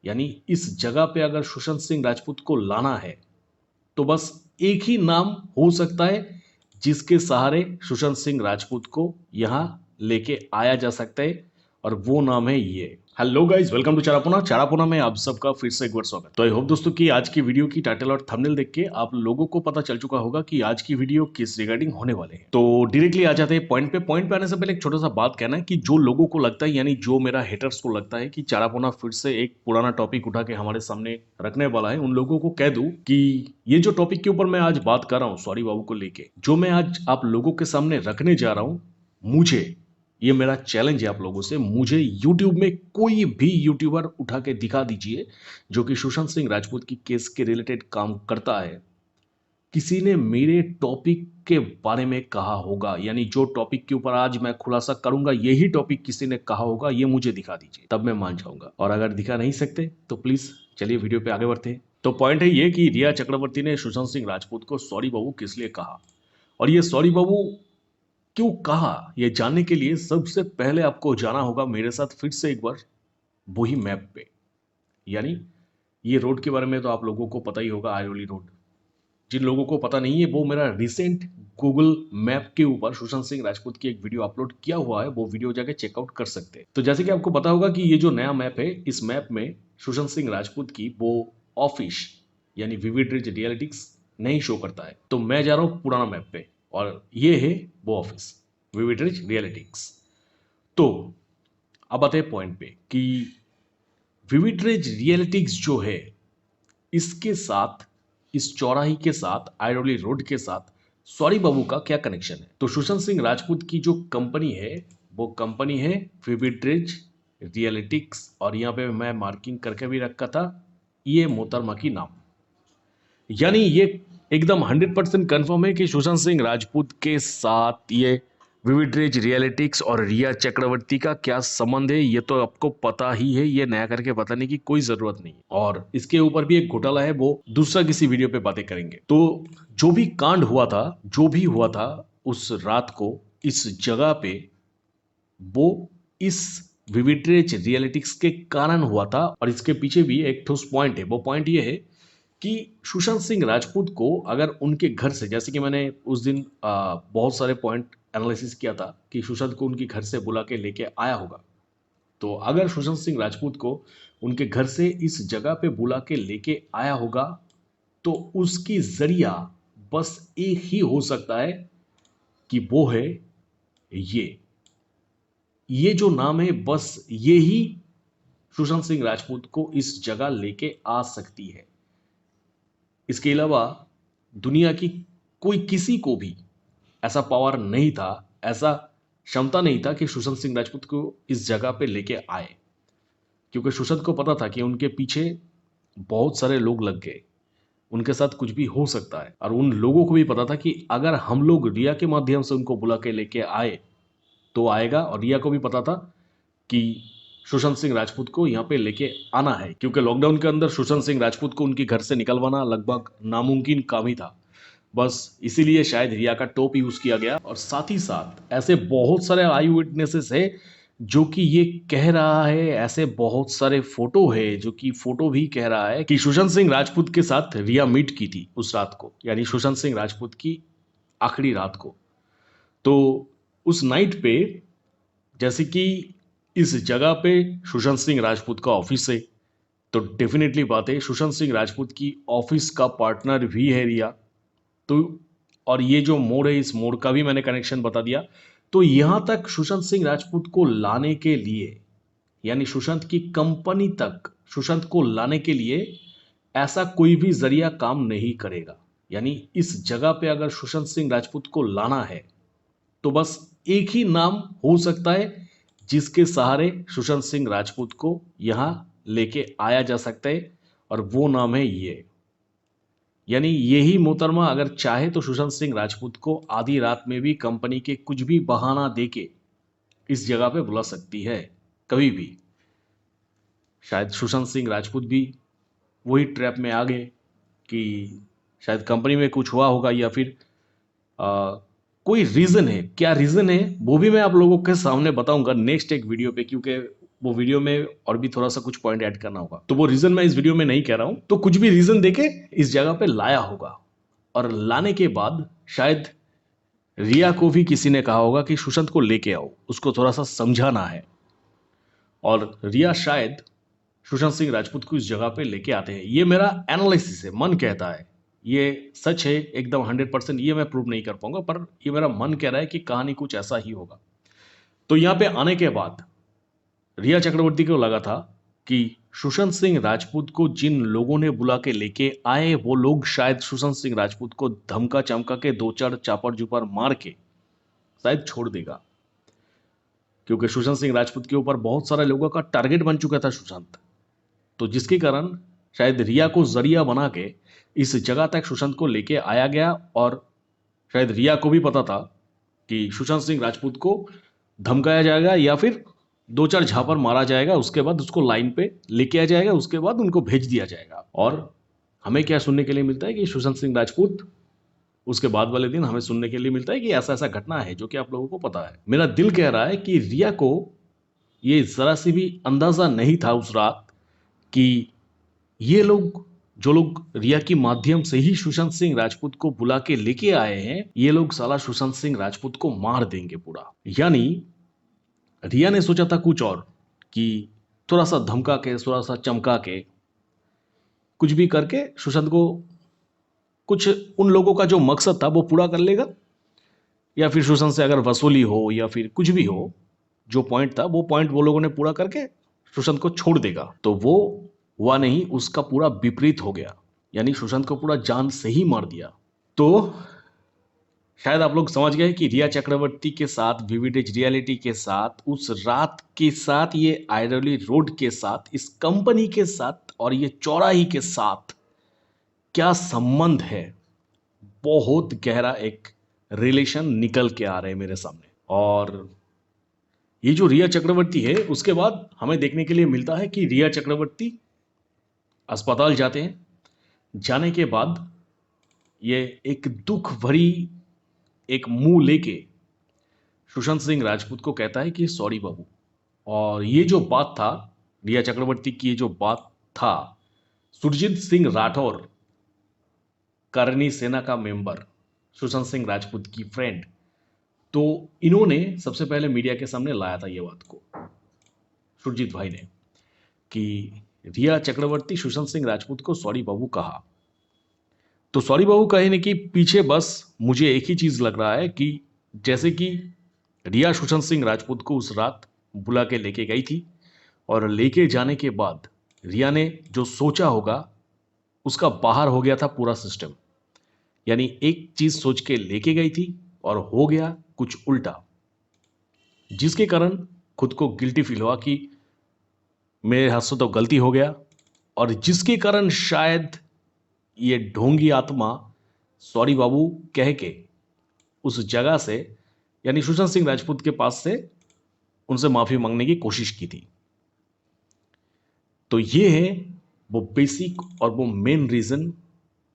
यानी इस जगह पे अगर सुशांत सिंह राजपूत को लाना है तो बस एक ही नाम हो सकता है जिसके सहारे सुशांत सिंह राजपूत को यहां लेके आया जा सकता है, और वो नाम है ये। Hello guys, welcome to Charapona. Charapona में आप सबका फिर से एक बार स्वागत। तो आई होप दोस्तों कि आज की वीडियो की टाइटल और थंबनेल देख के आप लोगों को पता चल चुका होगा कि आज की वीडियो किस रिगार्डिंग होने वाले हैं। तो डायरेक्टली आ जाते हैं पॉइंट पे। पॉइंट पे आने से पहले एक छोटा सा बात कहना है कि जो लोगों को लगता है, यानी जो मेरा हेटर्स को लगता है कि चारापोना फिर से एक पुराना टॉपिक उठा के हमारे सामने रखने वाला है, उन लोगों को कह दूं कि ये जो टॉपिक के ऊपर मैं आज बात कर रहा हूं सॉरी बाबू को लेके, जो मैं आज आप लोगों के सामने रखने जा रहा हूं, मुझे ये मेरा चैलेंज है आप लोगों से, मुझे YouTube में कोई भी यूट्यूबर उठा के दिखा दीजिए जो कि सुशांत सिंह राजपूत की केस के रिलेटेड काम करता है, किसी ने मेरे टॉपिक के बारे में कहा होगा, यानी जो टॉपिक के ऊपर आज मैं खुलासा करूंगा यही टॉपिक किसी ने कहा होगा, ये मुझे दिखा दीजिए, तब मैं मान जाऊंगा। और अगर दिखा नहीं सकते तो प्लीज चलिए वीडियो पे आगे बढ़ते हैं। तो पॉइंट है ये कि रिया चक्रवर्ती ने सुशांत सिंह राजपूत को सॉरी बाबू किस लिए कहा, और ये सॉरी बाबू क्यों कहा, ये जानने के लिए सबसे पहले आपको जाना होगा मेरे साथ फिर से एक बार वही मैप पे। यानी ये रोड के बारे में तो आप लोगों को पता ही होगा, आयोली रोड। जिन लोगों को पता नहीं है वो मेरा रिसेंट गूगल मैप के ऊपर सुशांत सिंह राजपूत की एक वीडियो अपलोड किया हुआ है, वो वीडियो जाके चेकआउट कर सकते हैं। तो जैसे कि आपको पता होगा कि ये जो नया मैप है, इस मैप में सुशांत सिंह राजपूत की वो ऑफिस यानी विविड रिच रियलिटिक्स नहीं शो करता है। तो मैं जा रहा हूं पुराना मैप पे और ये है वो ऑफिस विविड रिच रियलिटिक्स। तो अब आते हैं पॉइंट पे कि विविड रिच रियलिटिक्स जो है, इसके साथ, इस चौराहे के साथ, आयरोली रोड के साथ सॉरी बाबू का क्या कनेक्शन है। तो सुशांत सिंह राजपूत की जो कंपनी है वो कंपनी है विविड रिच रियलिटिक्स, और यहाँ पे मैं मार्किंग करके भी रखा था ये मोहतरमा की नाम। यानी ये एकदम 100% कंफर्म है कि सुशांत सिंह राजपूत के साथ ये विविड रिच रियलिटिक्स और रिया चक्रवर्ती का क्या संबंध है, ये तो आपको पता ही है, ये नया करके बताने की कोई जरूरत नहीं है। और इसके ऊपर भी एक घोटाला है, वो दूसरा किसी वीडियो पे बातें करेंगे। तो जो भी कांड हुआ था, जो भी हुआ था उस रात को इस जगह पे, वो इस विविड रिच रियलिटिक्स के कारण हुआ था। और इसके पीछे भी एक ठोस पॉइंट है, वो पॉइंट ये है कि सुशांत सिंह राजपूत को अगर उनके घर से, जैसे कि मैंने उस दिन बहुत सारे पॉइंट एनालिसिस किया था कि सुशांत को उनके घर से बुला के लेके आया होगा, तो अगर सुशांत सिंह राजपूत को उनके घर से इस जगह पे बुला के लेके आया होगा तो उसकी जरिया बस एक ही हो सकता है कि वो है ये जो नाम है, बस ये ही सुशांत सिंह राजपूत को इस जगह लेके आ सकती है। इसके अलावा दुनिया की कोई किसी को भी ऐसा पावर नहीं था, ऐसा क्षमता नहीं था कि सुशांत सिंह राजपूत को इस जगह पे लेके आए, क्योंकि सुशांत को पता था कि उनके पीछे बहुत सारे लोग लग गए, उनके साथ कुछ भी हो सकता है। और उन लोगों को भी पता था कि अगर हम लोग रिया के माध्यम से उनको बुला के लेके आए तो आएगा, और रिया को भी पता था कि सुशांत सिंह राजपूत को यहाँ पे लेके आना है, क्योंकि लॉकडाउन के अंदर सुशांत सिंह राजपूत को उनके घर से निकलवाना लगभग नामुमकिन काम ही था। बस इसीलिए शायद रिया का टॉप यूज किया गया। और साथ ही साथ ऐसे बहुत सारे आई विटनेसेस है जो कि ये कह रहा है, ऐसे बहुत सारे फोटो है जो कि फोटो भी कह रहा है कि सुशांत सिंह राजपूत के साथ रिया मीट की थी उस रात को, यानी सुशांत सिंह राजपूत की आखिरी रात को। तो उस नाइट पे, जैसे कि इस जगह पे सुशांत सिंह राजपूत का ऑफिस है, तो डेफिनेटली बात है सुशांत सिंह राजपूत की ऑफिस का पार्टनर भी है रिया। तो और ये जो मोड़ है, इस मोड़ का भी मैंने कनेक्शन बता दिया। तो यहां तक सुशांत सिंह राजपूत को लाने के लिए, यानी सुशांत की कंपनी तक सुशांत को लाने के लिए ऐसा कोई भी जरिया काम नहीं करेगा। यानी इस जगह पे अगर सुशांत सिंह राजपूत को लाना है तो बस एक ही नाम हो सकता है जिसके सहारे सुशांत सिंह राजपूत को यहां लेके आया जा सकता है, और वो नाम है ये। यानी यही मोहतरमा अगर चाहे तो सुशांत सिंह राजपूत को आधी रात में भी कंपनी के कुछ भी बहाना देके इस जगह पे बुला सकती है, कभी भी। शायद सुशांत सिंह राजपूत भी वही ट्रैप में आ गए कि शायद कंपनी में कुछ हुआ होगा, या फिर कोई रीजन है। क्या रीजन है वो भी मैं आप लोगों के सामने बताऊंगा नेक्स्ट एक वीडियो पे, क्योंकि वो वीडियो में और भी थोड़ा सा कुछ पॉइंट ऐड करना होगा, तो वो रीजन मैं इस वीडियो में नहीं कह रहा हूं। तो कुछ भी रीजन देके इस जगह पे लाया होगा, और लाने के बाद शायद रिया को भी किसी ने कहा होगा कि सुशांत को लेके आओ, उसको थोड़ा सा समझाना है। और रिया शायद सुशांत सिंह राजपूत को इस जगह पे लेके आते हैं। ये मेरा एनालिसिस है, मन कहता है, ये सच है एकदम 100%, ये मैं प्रूव नहीं कर पाऊंगा, पर ये मेरा मन कह रहा है कि कहानी कुछ ऐसा ही होगा। तो यहाँ पे आने के बाद रिया चक्रवर्ती को लगा था कि सुशांत सिंह राजपूत को जिन लोगों ने बुला के लेके आए, वो लोग शायद सुशांत सिंह राजपूत को धमका चमका के 2-4 चापर चुपर मार के शायद छोड़ देगा, क्योंकि सुशांत सिंह राजपूत के ऊपर बहुत सारे लोगों का टारगेट बन चुका था सुशांत। तो जिसके कारण शायद रिया को जरिया बना के इस जगह तक सुशांत को लेके आया गया, और शायद रिया को भी पता था कि सुशांत सिंह राजपूत को धमकाया जाएगा या फिर 2-4 झापर मारा जाएगा, उसके बाद उसको लाइन पे लेके आ जाएगा, उसके बाद उनको भेज दिया जाएगा। और हमें क्या सुनने के लिए मिलता है कि सुशांत सिंह राजपूत, उसके बाद वाले दिन हमें सुनने के लिए मिलता है कि ऐसा ऐसा घटना है जो कि आप लोगों को पता है। मेरा दिल कह रहा है कि रिया को ये जरा सी भी अंदाजा नहीं था उस रात कि ये लोग, जो लोग रिया के माध्यम से ही सुशांत सिंह राजपूत को बुला के लेके आए हैं, ये लोग साला सुशांत सिंह राजपूत को मार देंगे पूरा। यानी रिया ने सोचा था कुछ और, कि थोड़ा सा धमका के, थोड़ा सा चमका के, कुछ भी करके सुशांत को, कुछ उन लोगों का जो मकसद था वो पूरा कर लेगा, या फिर सुशांत से अगर वसूली हो या फिर कुछ भी हो, जो पॉइंट था वो पॉइंट वो लोगों ने पूरा करके सुशांत को छोड़ देगा। तो वो हुआ नहीं, उसका पूरा विपरीत हो गया, यानी सुशांत को पूरा जान से ही मार दिया। तो शायद आप लोग समझ गए कि रिया चक्रवर्ती के साथ, विविटेज रियलिटी के साथ, उस रात के साथ, ये आइडोली रोड के साथ, इस कंपनी के साथ और ये चौराही के साथ क्या संबंध है। बहुत गहरा एक रिलेशन निकल के आ रहे हैं मेरे सामने। और ये जो रिया चक्रवर्ती है, उसके बाद हमें देखने के लिए मिलता है कि रिया चक्रवर्ती अस्पताल जाते हैं। जाने के बाद ये एक दुख भरी एक मुंह लेके सुशांत सिंह राजपूत को कहता है कि सॉरी बाबू। और ये जो बात था, रिया चक्रवर्ती की ये जो बात था, सुरजीत सिंह राठौर, करनी सेना का मेंबर, सुशांत सिंह राजपूत की फ्रेंड, तो इन्होंने सबसे पहले मीडिया के सामने लाया था ये बात को, सुरजीत भाई ने, कि रिया चक्रवर्ती सुशांत सिंह राजपूत को सॉरी बाबू कहा। तो सॉरी बाबू कहने के पीछे बस मुझे एक ही चीज लग रहा है कि जैसे कि रिया सुशांत सिंह राजपूत को उस रात बुला के लेके गई थी, और लेके जाने के बाद रिया ने जो सोचा होगा उसका बाहर हो गया था पूरा सिस्टम। यानी एक चीज सोच के लेके गई थी और हो गया कुछ उल्टा, जिसके कारण खुद को गिल्टी फील हुआ कि मेरे हाथ से तो गलती हो गया, और जिसके कारण शायद ये ढोंगी आत्मा सॉरी बाबू कह के उस जगह से, यानी सुशांत सिंह राजपूत के पास से उनसे माफी मांगने की कोशिश की थी। तो ये है वो बेसिक और वो मेन रीजन,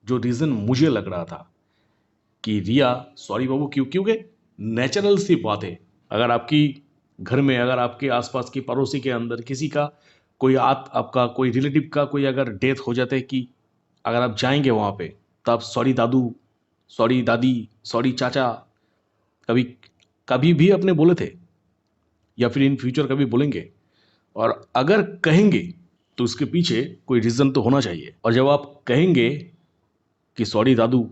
जो रीजन मुझे लग रहा था कि रिया सॉरी बाबू क्यों, क्योंकि नेचुरल सी बात है, अगर आपकी घर में, अगर आपके आसपास की पड़ोसी के अंदर किसी का कोई आपका कोई रिलेटिव का कोई अगर डेथ हो जाता है, कि अगर आप जाएंगे वहाँ पे, तो आप सॉरी दादू, सॉरी दादी, सॉरी चाचा कभी कभी भी अपने बोले थे, या फिर इन फ्यूचर कभी बोलेंगे, और अगर कहेंगे तो उसके पीछे कोई रीज़न तो होना चाहिए। और जब आप कहेंगे कि सॉरी दादू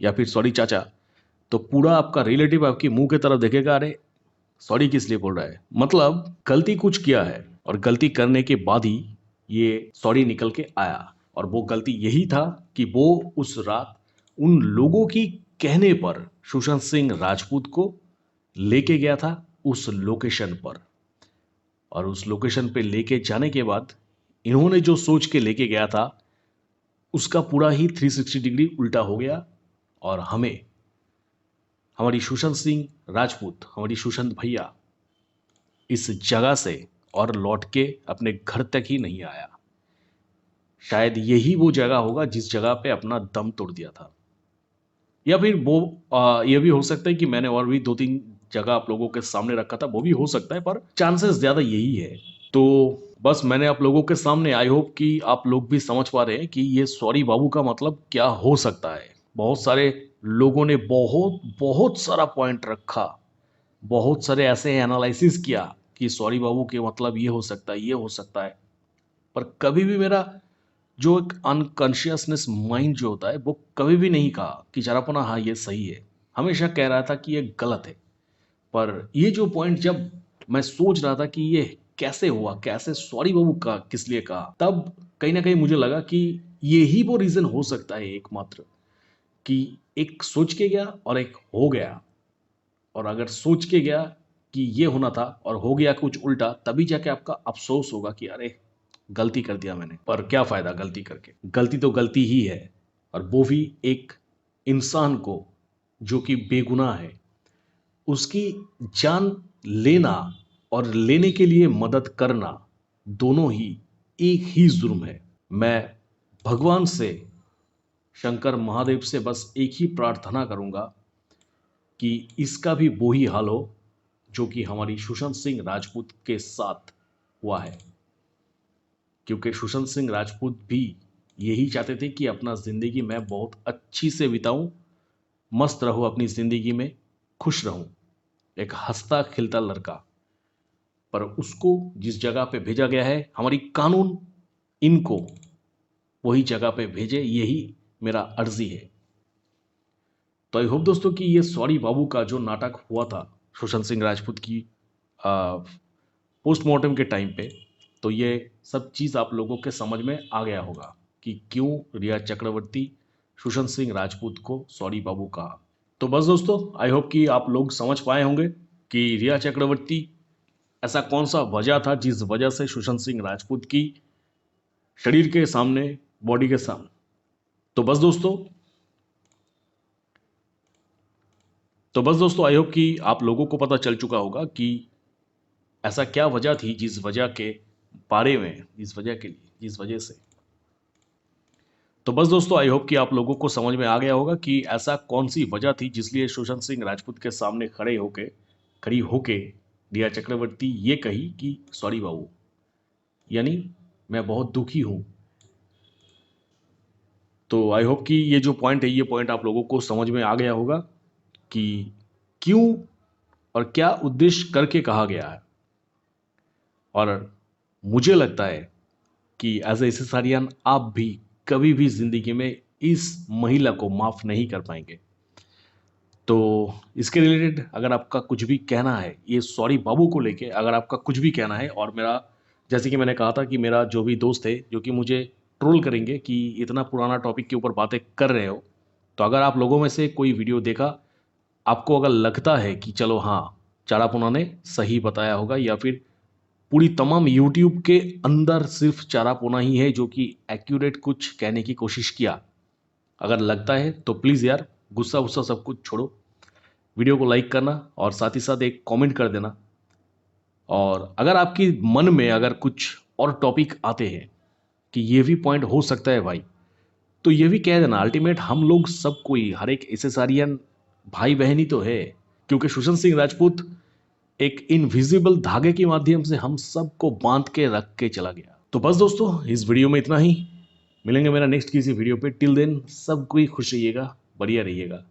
या फिर सॉरी चाचा, तो पूरा आपका रिलेटिव आपकी मुंह की तरफ देखेगा, अरे सॉरी किस लिए बोल रहा है, मतलब गलती कुछ किया है, और गलती करने के बाद ही ये सॉरी निकल के आया। और वो गलती यही था कि वो उस रात उन लोगों की कहने पर सुशांत सिंह राजपूत को लेके गया था उस लोकेशन पर, और उस लोकेशन पे लेके जाने के बाद इन्होंने जो सोच के लेके गया था उसका पूरा ही 360 डिग्री उल्टा हो गया, और हमें, हमारी सुशांत सिंह राजपूत, हमारी सुशांत भैया इस जगह से और लौट के अपने घर तक ही नहीं आया। शायद यही वो जगह होगा जिस जगह पे अपना दम तोड़ दिया था, या फिर वो ये भी हो सकता है कि मैंने और भी 2-3 जगह आप लोगों के सामने रखा था, वो भी हो सकता है, पर चांसेस ज़्यादा यही है। तो बस मैंने आप लोगों के सामने, आई होप कि आप लोग भी समझ पा रहे हैं कि ये सॉरी बाबू का मतलब क्या हो सकता है। बहुत सारे लोगों ने बहुत बहुत सारा पॉइंट रखा, बहुत सारे ऐसे एनालिसिस किया कि सॉरी बाबू के मतलब ये हो सकता है, ये हो सकता है। पर कभी भी मेरा जो एक अनकॉन्शियसनेस माइंड जो होता है वो कभी भी नहीं कहा कि चारापना हाँ ये सही है, हमेशा कह रहा था कि ये गलत है। पर ये जो पॉइंट जब मैं सोच रहा था कि ये कैसे हुआ, कैसे सॉरी बाबू का किस लिए कहा, तब कहीं ना कहीं मुझे लगा कि ये ही वो रीजन हो सकता है एकमात्र, कि एक सोच के गया और एक हो गया। और अगर सोच के गया कि ये होना था और हो गया कुछ उल्टा, तभी जाके आपका अफसोस होगा कि अरे गलती कर दिया मैंने। पर क्या फायदा गलती करके, गलती तो गलती ही है। और वो भी एक इंसान को जो कि बेगुनाह है, उसकी जान लेना और लेने के लिए मदद करना, दोनों ही एक ही जुर्म है। मैं भगवान से, शंकर महादेव से बस एक ही प्रार्थना करूंगा कि इसका भी वो ही हाल हो जो कि हमारी सुशांत सिंह राजपूत के साथ हुआ है। क्योंकि सुशांत सिंह राजपूत भी यही चाहते थे कि अपना ज़िंदगी मैं बहुत अच्छी से बिताऊं, मस्त रहूं अपनी ज़िंदगी में, खुश रहूं, एक हंसता खिलता लड़का। पर उसको जिस जगह पे भेजा गया है, हमारी कानून इनको वही जगह पे भेजे, यही मेरा अर्जी है। तो आई होप दोस्तों कि ये सॉरी बाबू का जो नाटक हुआ था सुशांत सिंह राजपूत की पोस्टमार्टम के टाइम पे, तो ये सब चीज़ आप लोगों के समझ में आ गया होगा कि क्यों रिया चक्रवर्ती सुशांत सिंह राजपूत को सॉरी बाबू कहा। तो बस दोस्तों, आई होप कि आप लोग समझ पाए होंगे कि रिया चक्रवर्ती ऐसा कौन सा वजह था जिस वजह से सुशांत सिंह राजपूत की शरीर के सामने, बॉडी के सामने। तो बस दोस्तों आई होप कि आप लोगों को पता चल चुका होगा कि ऐसा क्या वजह थी जिस वजह के बारे में, जिस वजह से। तो बस दोस्तों आई होप कि आप लोगों को समझ में आ गया होगा कि ऐसा कौन सी वजह थी जिसलिए सुशांत सिंह राजपूत के सामने खड़ी होके रिया चक्रवर्ती ये कही कि सॉरी बाबू, यानी मैं बहुत दुखी हूं। तो आई होप कि ये जो पॉइंट है, ये पॉइंट आप लोगों को समझ में आ गया होगा कि क्यों और क्या उद्देश्य करके कहा गया है। और मुझे लगता है कि एज ए एसएसआरियन आप भी कभी भी जिंदगी में इस महिला को माफ नहीं कर पाएंगे। तो इसके रिलेटेड अगर आपका कुछ भी कहना है, ये सॉरी बाबू को लेके अगर आपका कुछ भी कहना है, और मेरा, जैसे कि मैंने कहा था कि मेरा जो भी दोस्त है जो कि मुझे ट्रोल करेंगे कि इतना पुराना टॉपिक के ऊपर बातें कर रहे हो, तो अगर आप लोगों में से कोई वीडियो देखा, आपको अगर लगता है कि चलो हाँ चारापुना ने सही बताया होगा, या फिर पूरी तमाम यूट्यूब के अंदर सिर्फ चारापोना ही है जो कि एक्यूरेट कुछ कहने की कोशिश किया, अगर लगता है तो प्लीज़ यार गुस्सा वुस्सा सब कुछ छोड़ो, वीडियो को लाइक करना और साथ ही साथ एक कमेंट कर देना। और अगर आपकी मन में अगर कुछ और टॉपिक आते हैं कि ये भी पॉइंट हो सकता है भाई, तो ये भी कह देना। अल्टीमेट हम लोग सब कोई, हर एक एसएसआरियन भाई बहन ही तो है, क्योंकि सुशांत सिंह राजपूत एक इनविजिबल धागे के माध्यम से हम सबको बांध के रख के चला गया। तो बस दोस्तों, इस वीडियो में इतना ही। मिलेंगे मेरा नेक्स्ट किसी वीडियो पे। टिल देन सब कोई खुश रहिएगा, बढ़िया रहिएगा।